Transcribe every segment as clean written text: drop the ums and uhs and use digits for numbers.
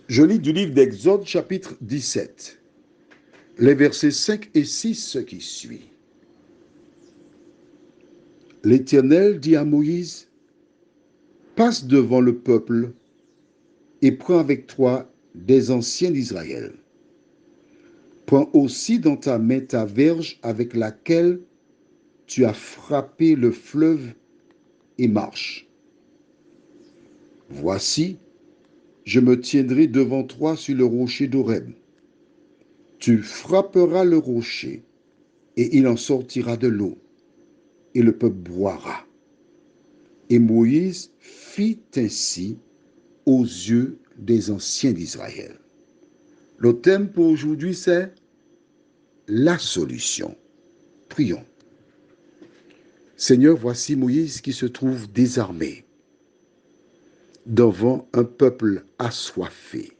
Je lis du livre d'Exode, chapitre 17, les versets 5 et 6, ce qui suit. L'Éternel dit à Moïse, passe devant le peuple et prends avec toi des anciens d'Israël. Prends aussi dans ta main ta verge avec laquelle tu as frappé le fleuve et marche. Voici, je me tiendrai devant toi sur le rocher d'Horeb. Tu frapperas le rocher et il en sortira de l'eau et le peuple boira. Et Moïse fit ainsi aux yeux des anciens d'Israël. Le thème pour aujourd'hui, c'est la solution. Prions. Seigneur, voici Moïse qui se trouve désarmé devant un peuple assoiffé,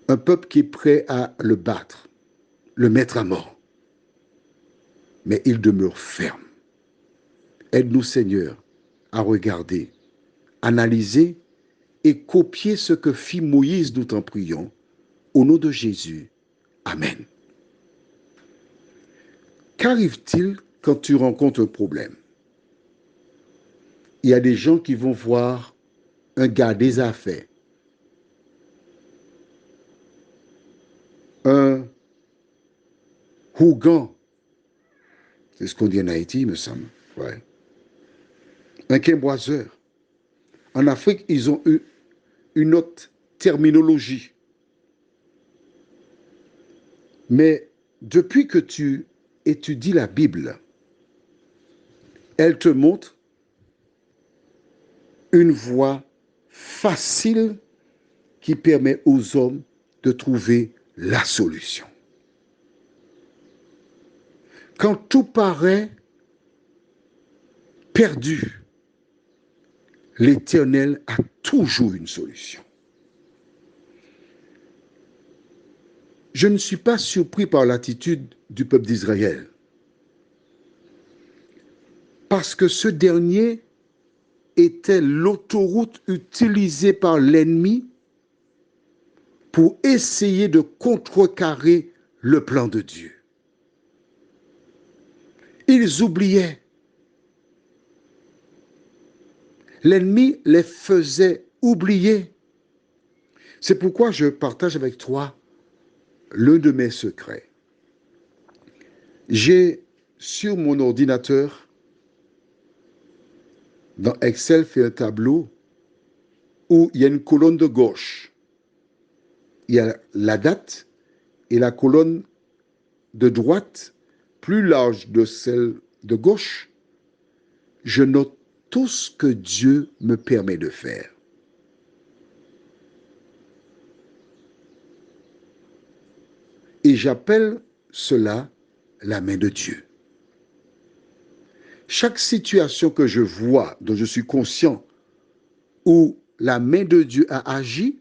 un peuple qui est prêt à le battre, le mettre à mort. Mais il demeure ferme. Aide-nous, Seigneur, à regarder, analyser et copier ce que fit Moïse, nous t'en prions. Au nom de Jésus. Amen. Qu'arrive-t-il quand tu rencontres un problème? Il y a des gens qui vont voir un gars des affaires, un hougan, c'est ce qu'on dit en Haïti, il me semble, ouais. Un quimboiseur. En Afrique, ils ont eu une autre terminologie. Mais depuis que tu étudies la Bible, elle te montre une voie facile qui permet aux hommes de trouver la solution. Quand tout paraît perdu, l'Éternel a toujours une solution. Je ne suis pas surpris par l'attitude du peuple d'Israël, parce que ce dernier était l'autoroute utilisée par l'ennemi pour essayer de contrecarrer le plan de Dieu. Ils oubliaient. L'ennemi les faisait oublier. C'est pourquoi je partage avec toi l'un de mes secrets. J'ai sur mon ordinateur, dans Excel, fait un tableau où il y a une colonne de gauche. Il y a la date et la colonne de droite, plus large de celle de gauche. Je note tout ce que Dieu me permet de faire. Et j'appelle cela la main de Dieu. Chaque situation que je vois, dont je suis conscient, où la main de Dieu a agi,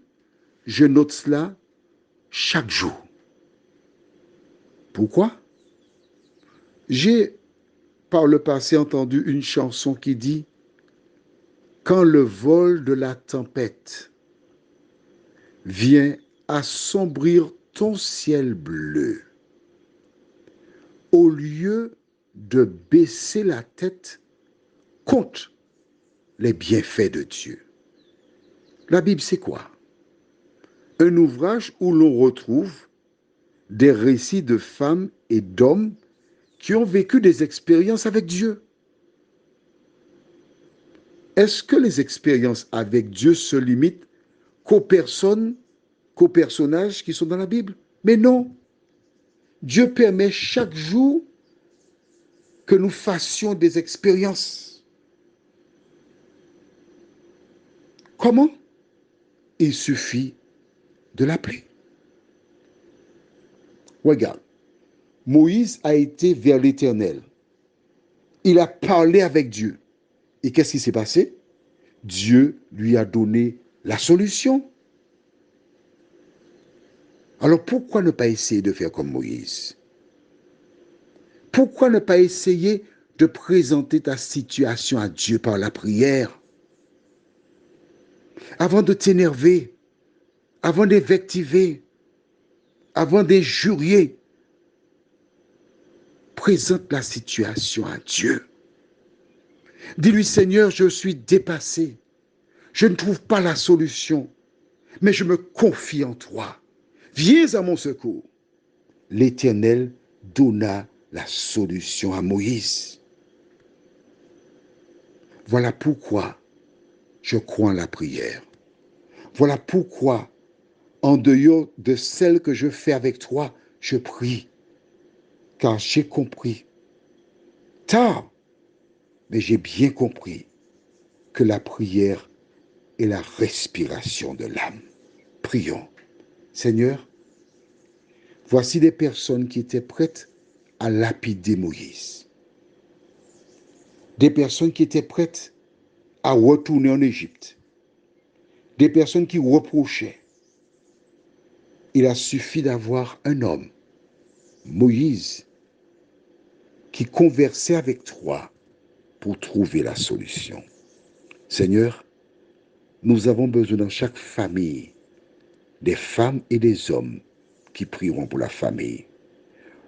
je note cela chaque jour. Pourquoi? J'ai par le passé entendu une chanson qui dit « Quand le vol de la tempête vient assombrir ton ciel bleu, au lieu de baisser la tête, compte les bienfaits de Dieu. » La Bible, c'est quoi? Un ouvrage où l'on retrouve des récits de femmes et d'hommes qui ont vécu des expériences avec Dieu. Est-ce que les expériences avec Dieu se limitent qu'aux personnes, qu'aux personnages qui sont dans la Bible? Mais non. Dieu permet chaque jour que nous fassions des expériences. Comment? Il suffit de l'appeler. Regarde, Moïse a été vers l'Éternel. Il a parlé avec Dieu. Et qu'est-ce qui s'est passé? Dieu lui a donné la solution. Alors pourquoi ne pas essayer de faire comme Moïse? Pourquoi ne pas essayer de présenter ta situation à Dieu par la prière? Avant de t'énerver, avant d'invectiver, avant d'injurier, présente la situation à Dieu. Dis-lui, Seigneur, je suis dépassé. Je ne trouve pas la solution, mais je me confie en toi. Viens à mon secours. L'Éternel donna la solution à Moïse. Voilà pourquoi je crois en la prière. Voilà pourquoi, en dehors de celle que je fais avec toi, je prie. Car j'ai compris, tard, mais j'ai bien compris que la prière est la respiration de l'âme. Prions. Seigneur, voici des personnes qui étaient prêtes à lapider Moïse. Des personnes qui étaient prêtes à retourner en Égypte. Des personnes qui reprochaient. Il a suffi d'avoir un homme, Moïse, qui conversait avec toi pour trouver la solution. Seigneur, nous avons besoin dans chaque famille des femmes et des hommes qui prieront pour la famille.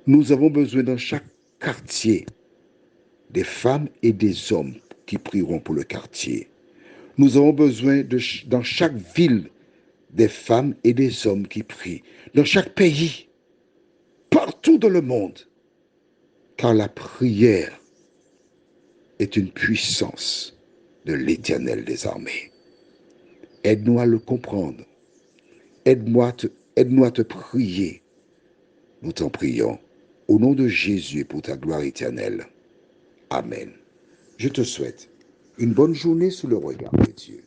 Nous avons besoin dans chaque quartier des femmes et des hommes qui prieront pour le quartier. Nous avons besoin dans chaque ville des femmes et des hommes qui prient. Dans chaque pays, partout dans le monde. Car la prière est une puissance de l'Éternel des armées. Aide-nous à le comprendre. Aide-nous à te prier. Nous t'en prions. Au nom de Jésus et pour ta gloire éternelle. Amen. Je te souhaite une bonne journée sous le regard de Dieu.